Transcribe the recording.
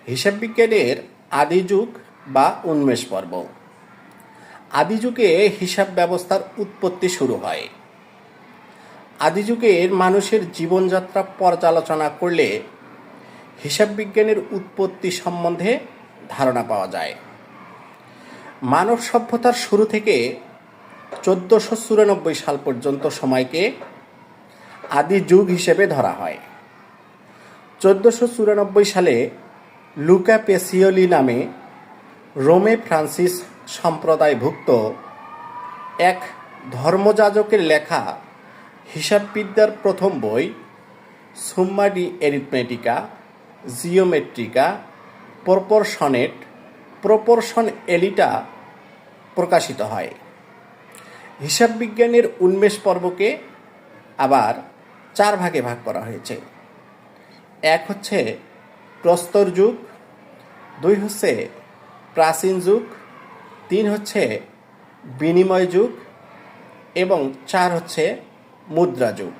হিসাব বিজ্ঞানের আদি যুগ বা উন্মেষ পর্ব। আদি যুগে হিসাব ব্যবস্থার উৎপত্তি শুরু হয়। আদি যুগের মানুষের জীবনযাত্রা পর্যালোচনা করলে হিসাব বিজ্ঞানের উৎপত্তি সম্বন্ধে ধারণা পাওয়া যায়। মানব সভ্যতার শুরু থেকে 1494 সাল পর্যন্ত সময়কে আদি যুগ হিসেবে ধরা হয়। 1494 সালে লুকা পেসিওলি নামে রোমে ফ্রান্সিস সম্প্রদায়ভুক্ত এক ধর্মযাজকের লেখা হিসাববিদ্যার প্রথম বই সুম্মা ডি এরিথমেটিকা জিওমেট্রিকা প্রপরশন এলিটা প্রকাশিত হয়। হিসাব বিজ্ঞানের উন্মেষ পর্বকে আবার 4 ভাগে ভাগ করা হয়েছে। এক হচ্ছে প্রস্তর যুগ, 2 হচ্ছে প্রাচীন যুগ, 3 হচ্ছে বিনিময় যুগ এবং 4 হচ্ছে মুদ্রা যুগ।